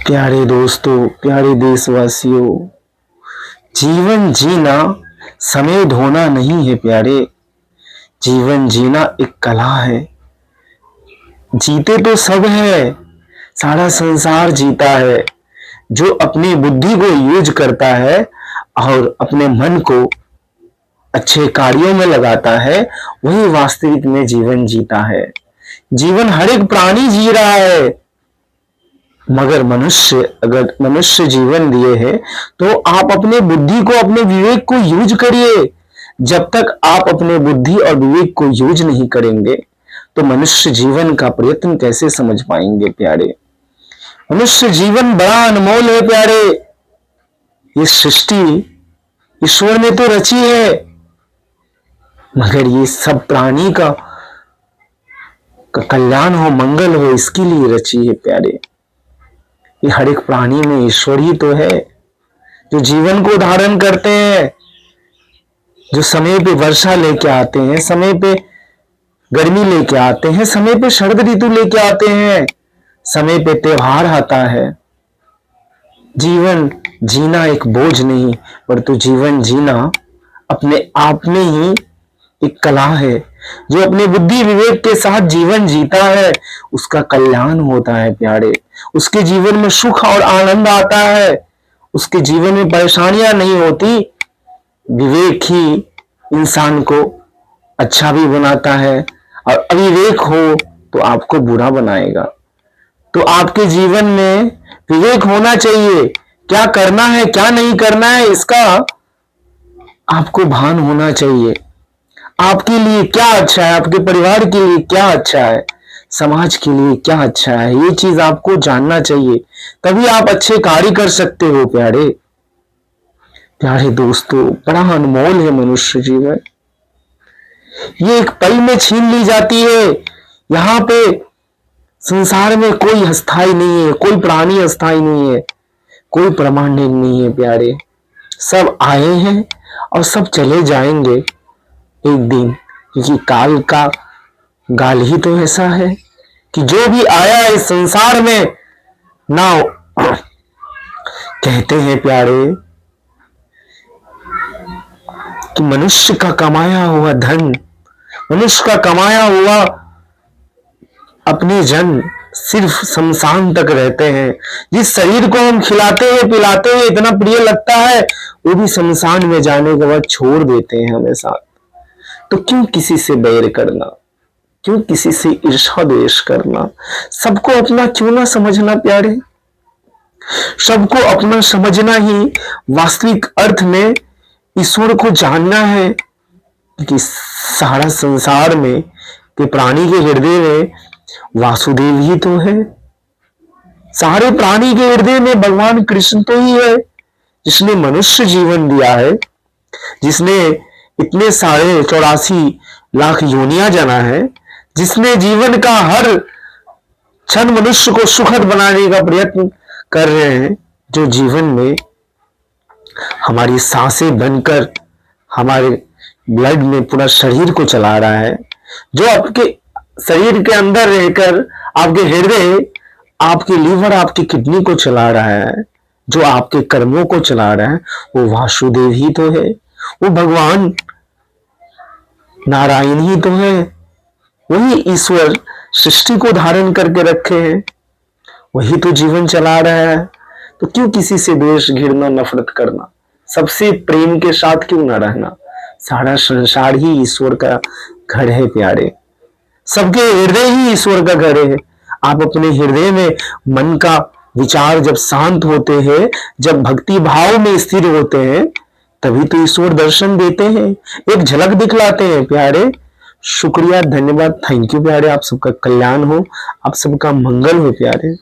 प्यारे दोस्तों, प्यारे देशवासियों, जीवन जीना समय ढोना नहीं है प्यारे। जीवन जीना एक कला है। जीते तो सब है, सारा संसार जीता है। जो अपनी बुद्धि को यूज करता है और अपने मन को अच्छे कार्यों में लगाता है, वही वास्तविक में जीवन जीता है। जीवन हर एक प्राणी जी रहा है, मगर अगर मनुष्य जीवन दिए है तो आप अपने बुद्धि को, अपने विवेक को यूज करिए। जब तक आप अपने बुद्धि और विवेक को यूज नहीं करेंगे तो मनुष्य जीवन का प्रयत्न कैसे समझ पाएंगे प्यारे। मनुष्य जीवन बड़ा अनमोल है प्यारे। ये सृष्टि ईश्वर ने तो रची है, मगर ये सब प्राणी का कल्याण हो, मंगल हो, इसके लिए रची है प्यारे। ये हर एक प्राणी में ईश्वर ही तो है, जो जीवन को धारण करते हैं, जो समय पे वर्षा लेके आते हैं, समय पे गर्मी लेके आते हैं, समय पे शरद ऋतु लेके आते हैं, समय पे त्योहार आता है। जीवन जीना एक बोझ नहीं, परंतु जीवन जीना अपने आप में ही एक कला है। जो अपने बुद्धि विवेक के साथ जीवन जीता है उसका कल्याण होता है प्यारे। उसके जीवन में सुख और आनंद आता है, उसके जीवन में परेशानियां नहीं होती। विवेक ही इंसान को अच्छा भी बनाता है, और अविवेक हो तो आपको बुरा बनाएगा। तो आपके जीवन में विवेक होना चाहिए। क्या करना है, क्या नहीं करना है, इसका आपको भान होना चाहिए। आपके लिए क्या अच्छा है, आपके परिवार के लिए क्या अच्छा है, समाज के लिए क्या अच्छा है, ये चीज आपको जानना चाहिए। तभी आप अच्छे कार्य कर सकते हो प्यारे। प्यारे दोस्तों, बड़ा अनमोल है मनुष्य जीवन। ये एक पल में छीन ली जाती है। यहाँ पे संसार में कोई अस्थाई नहीं है, कोई प्राणी अस्थाई नहीं है, कोई परमानेंट नहीं है प्यारे। सब आए हैं और सब चले जाएंगे एक दिन, क्योंकि काल का गाल ही तो ऐसा है कि जो भी आया इस संसार में ना कहते हैं प्यारे कि मनुष्य का कमाया हुआ धन, मनुष्य का कमाया हुआ अपने जन सिर्फ शमशान तक रहते हैं। जिस शरीर को हम खिलाते हैं पिलाते हैं इतना प्रिय लगता है, वो भी शमशान में जाने के बाद छोड़ देते हैं हमें साथ। तो क्यों किसी से बैर करना, क्यों किसी से ईर्ष्या द्वेष करना। सबको अपना क्यों ना समझना प्यारे। सबको अपना समझना ही वास्तविक अर्थ में ईश्वर को जानना है। कि सारा संसार में के प्राणी के हृदय में वासुदेव ही तो है। सारे प्राणी के हृदय में भगवान कृष्ण तो ही है, जिसने मनुष्य जीवन दिया है, जिसने इतने सारे 84 लाख योनियां जाना है, जिसने जीवन का हर क्षण मनुष्य को सुखद बनाने का प्रयत्न कर रहे हैं, जो जीवन में हमारी सांसें बनकर हमारे ब्लड में पूरा शरीर को चला रहा है, जो आपके शरीर के अंदर रहकर आपके हृदय, आपके लीवर, आपकी किडनी को चला रहा है, जो आपके कर्मों को चला रहा है, वो वासुदेव ही तो है। वो भगवान नारायण ही तो है। वही ईश्वर सृष्टि को धारण करके रखे हैं, वही तो जीवन चला रहा है। तो क्यों किसी से द्वेष, घृणा, नफरत करना। सबसे प्रेम के साथ क्यों ना रहना। सारा संसार ही ईश्वर का घर है प्यारे। सबके हृदय ही ईश्वर का घर है। आप अपने हृदय में मन का विचार जब शांत होते हैं, जब भक्ति भाव में स्थिर होते हैं, तभी तो ईश्वर दर्शन देते हैं, एक झलक दिखलाते हैं प्यारे। शुक्रिया, धन्यवाद, थैंक यू प्यारे। आप सबका कल्याण हो, आप सबका मंगल हो प्यारे।